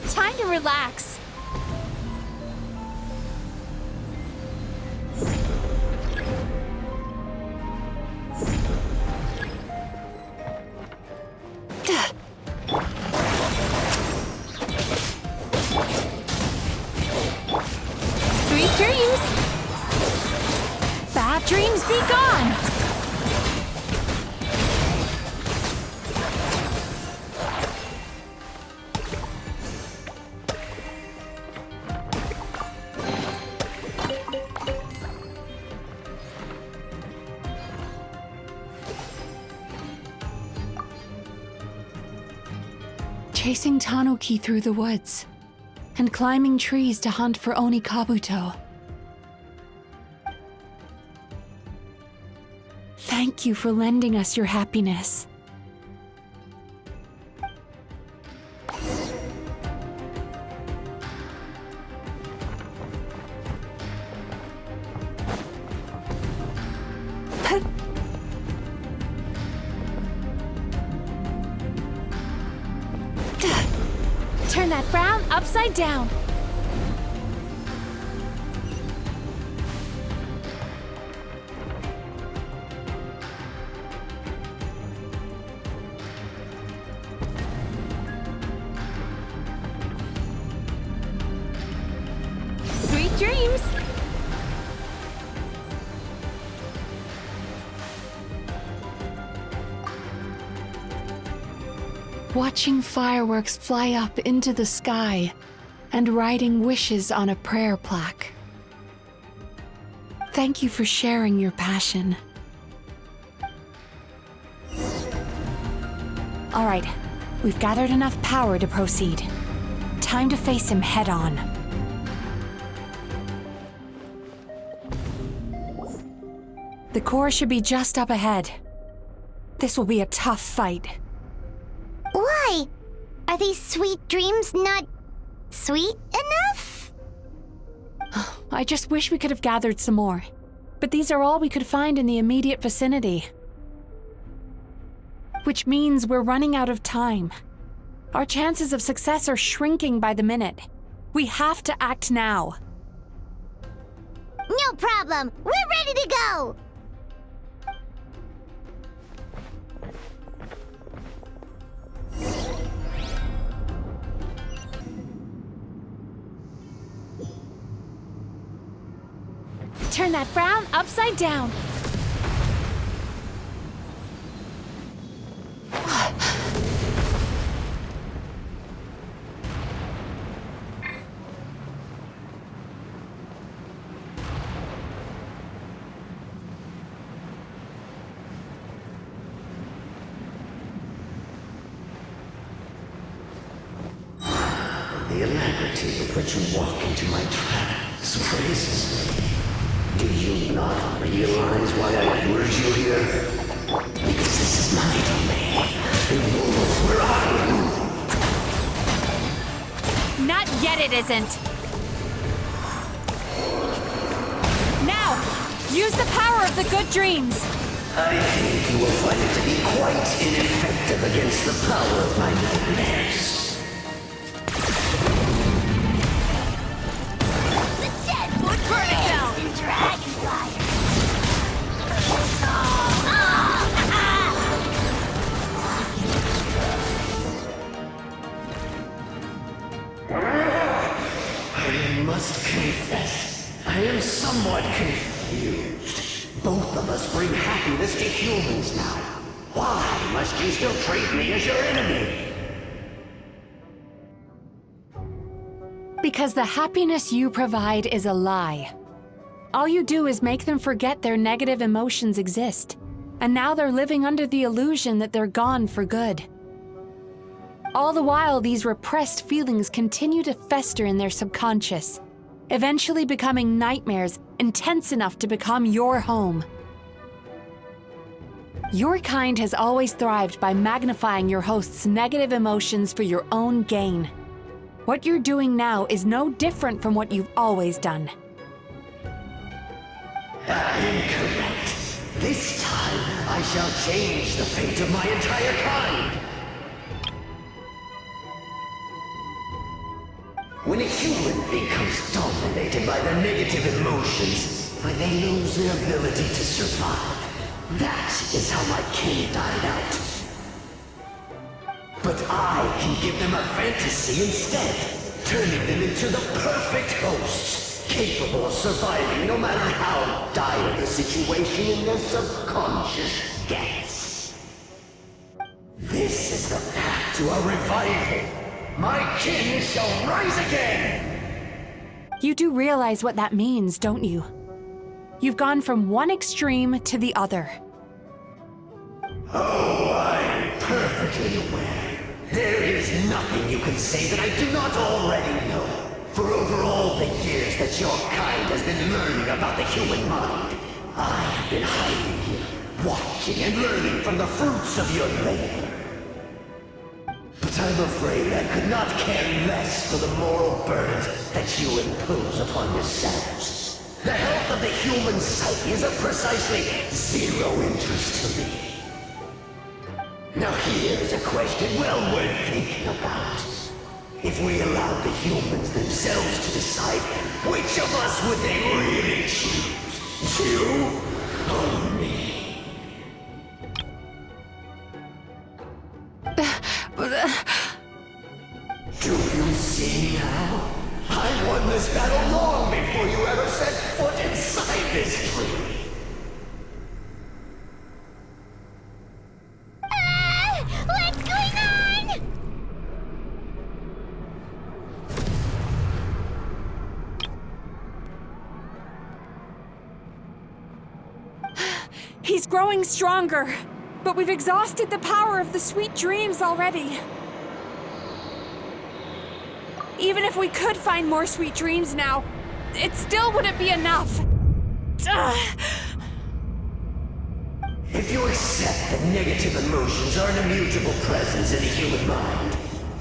Time to relax. Sweet dreams. Bad dreams be gone. Chasing Tanuki through the woods, and climbing trees to hunt for Oni Kabuto. Thank you for lending us your happiness. Turn that frown upside down. Sweet dreams. Watching fireworks fly up into the sky and writing wishes on a prayer plaque. Thank you for sharing your passion. All right, we've gathered enough power to proceed. Time to face him head on. The core should be just up ahead. This will be a tough fight. Why? Are these sweet dreams not sweet enough? I just wish we could have gathered some more. But these are all we could find in the immediate vicinity. Which means we're running out of time. Our chances of success are shrinking by the minute. We have to act now. No problem. We're ready to go. turn that frown upside down. The alacrity with which you walk into my trap surprises me. Do you not realize why I lured you here? Because this is my domain. The rules where I am. Not yet it isn't. Now, use the power of the good dreams. I think you will find it to be quite ineffective against the power of my nightmares. I must confess, I am somewhat confused. Both of us bring happiness to humans now. Why must you still treat me as your enemy? Because the happiness you provide is a lie. All you do is make them forget their negative emotions exist, and now they're living under the illusion that they're gone for good. All the while, these repressed feelings continue to fester in their subconscious, eventually becoming nightmares intense enough to become your home. Your kind has always thrived by magnifying your host's negative emotions for your own gain. What you're doing now is no different from what you've always done. Incorrect. This time, I shall change the fate of my entire kind. When a human becomes dominated by their negative emotions, when they lose their ability to survive, that is how my kin died out. But I can give them a fantasy instead, turning them into the perfect hosts, capable of surviving no matter how dire the situation in their subconscious gets. This is the path to a revival. My kin shall rise again! You do realize what that means, don't you? You've gone from one extreme to the other. Oh, I'm perfectly aware. There is nothing you can say that I do not already know. For over all the years that your kind has been learning about the human mind, I have been hiding here, watching and learning from the fruits of your labor. But I'm afraid I could not care less for the moral burdens that you impose upon yourselves. The health of the human psyche is of precisely zero interest to me. Now here is a question well worth thinking about. If we allowed the humans themselves to decide, which of us would they really choose? You or me? Do you see now? I won this battle long before you ever set foot inside this tree. What's going on? He's growing stronger, but we've exhausted the power of the sweet dreams already. Even if we could find more sweet dreams now, it still wouldn't be enough. If you accept that negative emotions are an immutable presence in the human mind,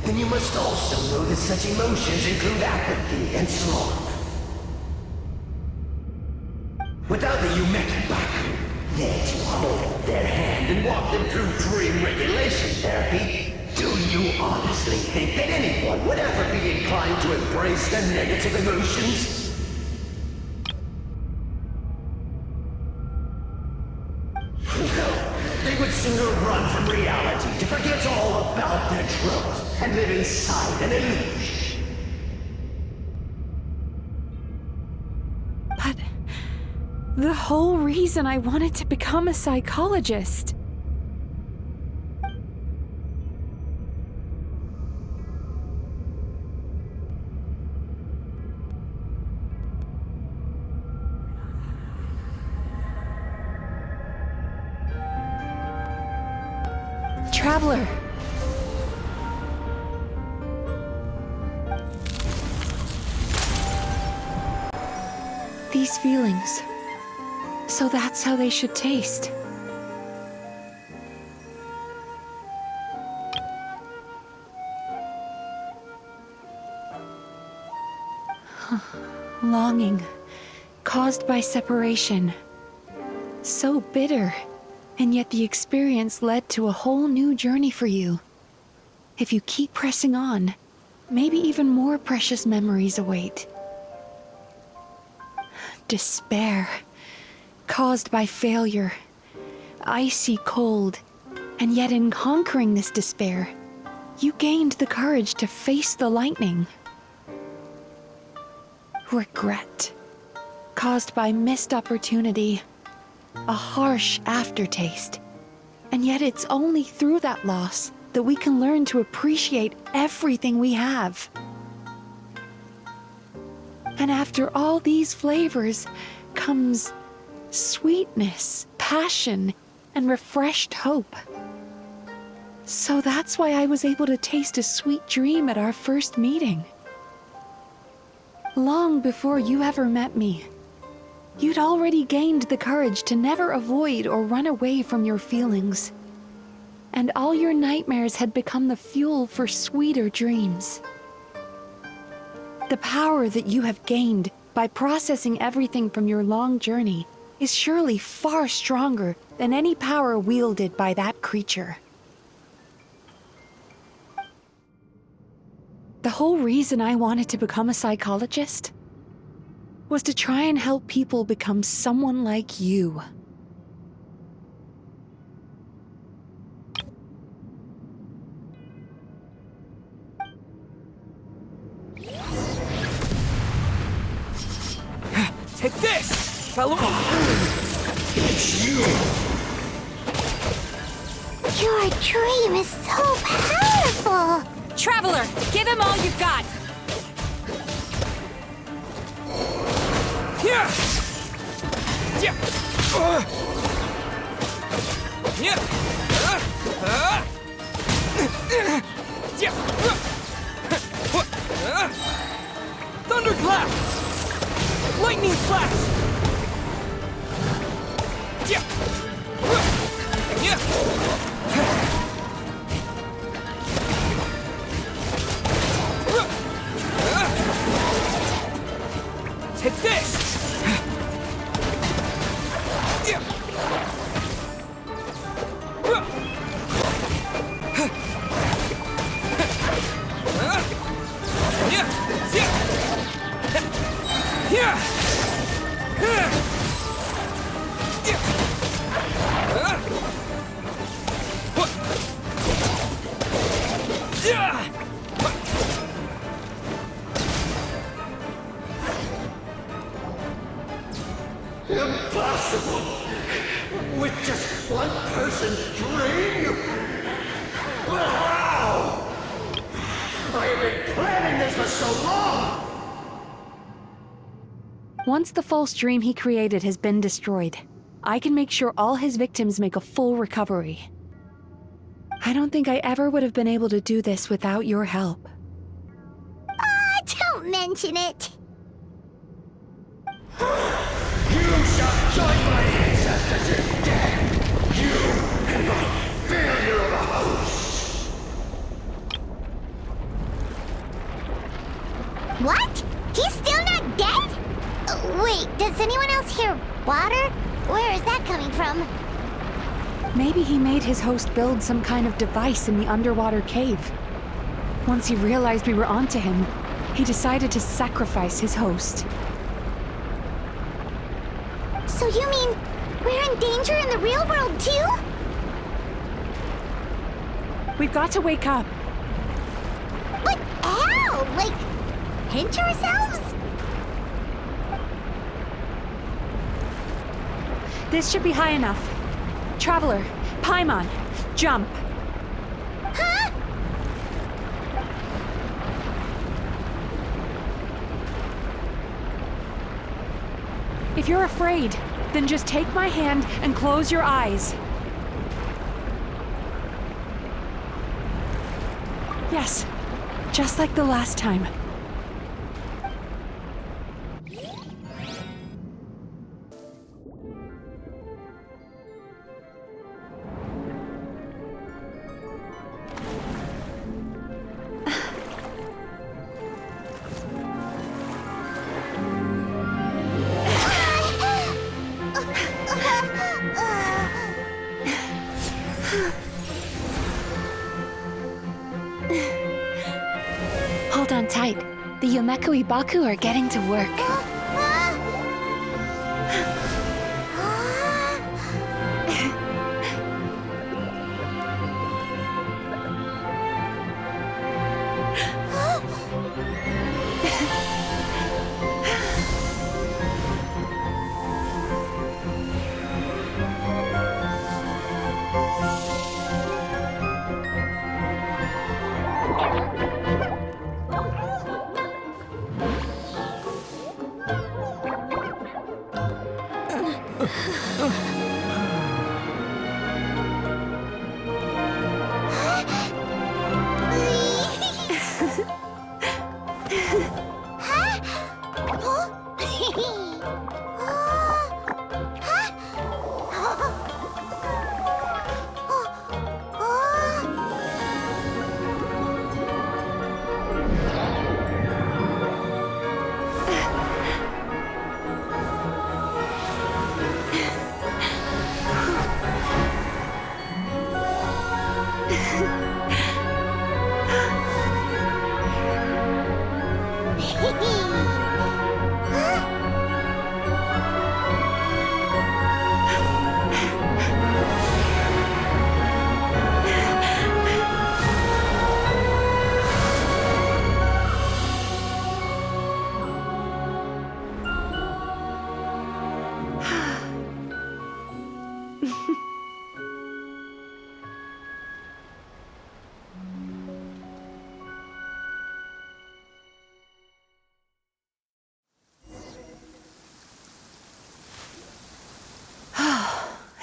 then you must also know that such emotions include apathy and sloth. Without the Yumeki Baku there to hold their hand and walk them through dream regulation therapy, do you honestly think that anyone would ever be inclined to embrace their negative emotions? No, they would sooner run from reality to forget all about their troubles and live inside an illusion. The whole reason I wanted to become a psychologist. Traveler. These feelings. So that's how they should taste. Longing, caused by separation. So bitter, and yet the experience led to a whole new journey for you. If you keep pressing on, maybe even more precious memories await. Despair, caused by failure, icy cold, and yet in conquering this despair, you gained the courage to face the lightning. Regret, caused by missed opportunity, a harsh aftertaste, and yet it's only through that loss that we can learn to appreciate everything we have. And after all these flavors comes sweetness, passion, and refreshed hope. So that's why I was able to taste a sweet dream at our first meeting. Long before you ever met me, you'd already gained the courage to never avoid or run away from your feelings. And all your nightmares had become the fuel for sweeter dreams. The power that you have gained by processing everything from your long journey is surely far stronger than any power wielded by that creature. The whole reason I wanted to become a psychologist was to try and help people become someone like you. Take this! Follow me! Your dream is so powerful! Traveler, give him all you've got! Here! Yeah! Yeah! Yeah! Thunderclap! Lightning slash! Yeah! Yeah! Take this! Yeah! Impossible! With just one person's dream? But how? I have been planning this for so long! Once the false dream he created has been destroyed, I can make sure all his victims make a full recovery. I don't think I ever would have been able to do this without your help. Don't mention it! You shall join my ancestors in death! You and my failure of a host! What? He's still not dead? Wait, does anyone else hear water? Where is that coming from? Maybe he made his host build some kind of device in the underwater cave. Once he realized we were onto him, he decided to sacrifice his host. So you mean we're in danger in the real world too? We've got to wake up. But how? Like, pinch ourselves? This should be high enough. Traveler, Paimon, jump. Huh? If you're afraid, then just take my hand and close your eyes. Yes, just like the last time. Hold on tight. The Yomekui Baku are getting to work.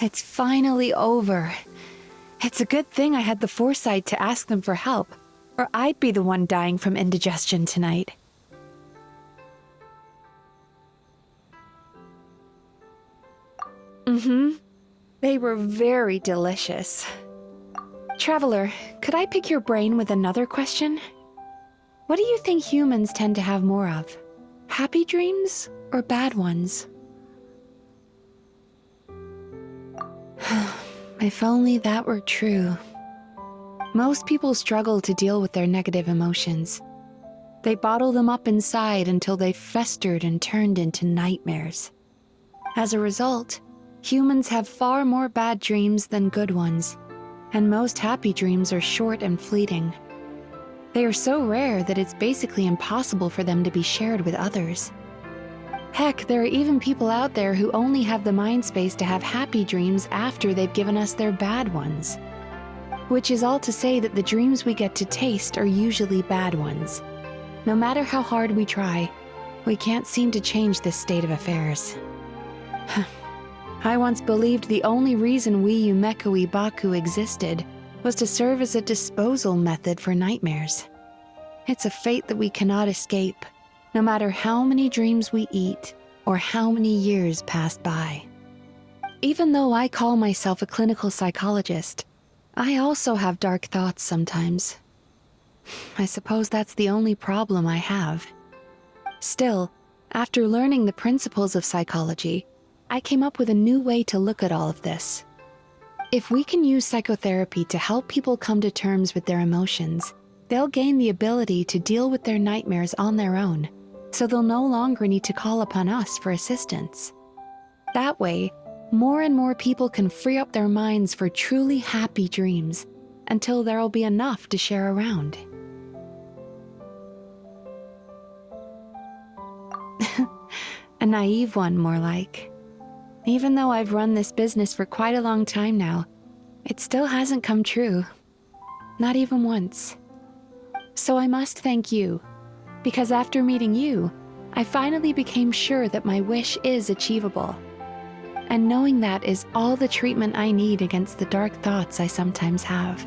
It's finally over. It's a good thing I had the foresight to ask them for help, or I'd be the one dying from indigestion tonight. They were very delicious. Traveler, could I pick your brain with another question? What do you think humans tend to have more of? Happy dreams or bad ones? If only that were true. Most people struggle to deal with their negative emotions. They bottle them up inside until they've festered and turned into nightmares. As a result, humans have far more bad dreams than good ones, and most happy dreams are short and fleeting. They are so rare that it's basically impossible for them to be shared with others. Heck, there are even people out there who only have the mind space to have happy dreams after they've given us their bad ones. Which is all to say that the dreams we get to taste are usually bad ones. No matter how hard we try, we can't seem to change this state of affairs. I once believed the only reason we Yomekui Baku existed was to serve as a disposal method for nightmares. It's a fate that we cannot escape, no matter how many dreams we eat or how many years pass by. Even though I call myself a clinical psychologist, I also have dark thoughts sometimes. I suppose that's the only problem I have. Still, after learning the principles of psychology, I came up with a new way to look at all of this. If we can use psychotherapy to help people come to terms with their emotions, they'll gain the ability to deal with their nightmares on their own, so they'll no longer need to call upon us for assistance. That way, more and more people can free up their minds for truly happy dreams until there'll be enough to share around. A naive one, more like. Even though I've run this business for quite a long time now, it still hasn't come true. Not even once. So I must thank you, because after meeting you, I finally became sure that my wish is achievable. And knowing that is all the treatment I need against the dark thoughts I sometimes have.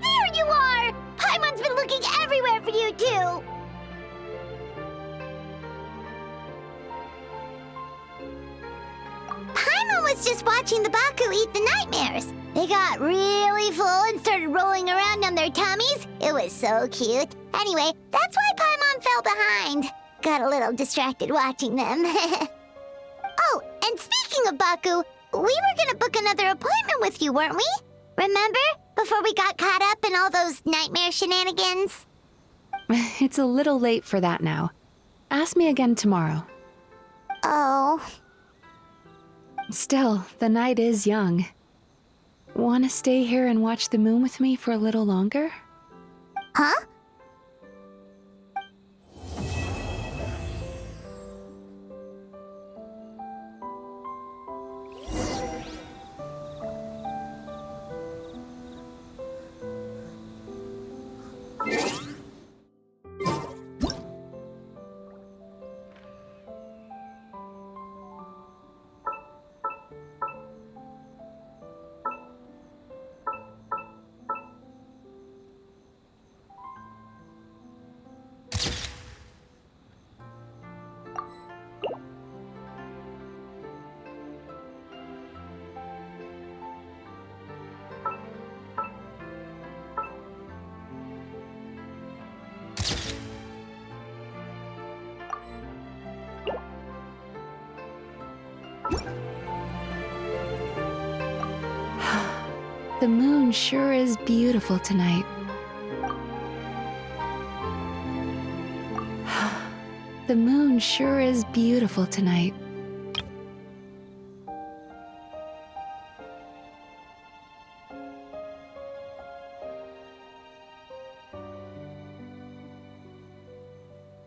There you are! Paimon's been looking everywhere for you, too! Paimon was just watching the Baku eat the nightmares. They got really full and started rolling around on their tummies. It was so cute. Anyway, that's why Paimon fell behind. Got a little distracted watching them. Oh, and speaking of Baku, we were gonna book another appointment with you, weren't we? Remember? Before we got caught up in all those nightmare shenanigans? It's a little late for that now. Ask me again tomorrow. Oh. Still, the night is young. Want to stay here and watch the moon with me for a little longer? Huh? The moon sure is beautiful tonight. The moon sure is beautiful tonight.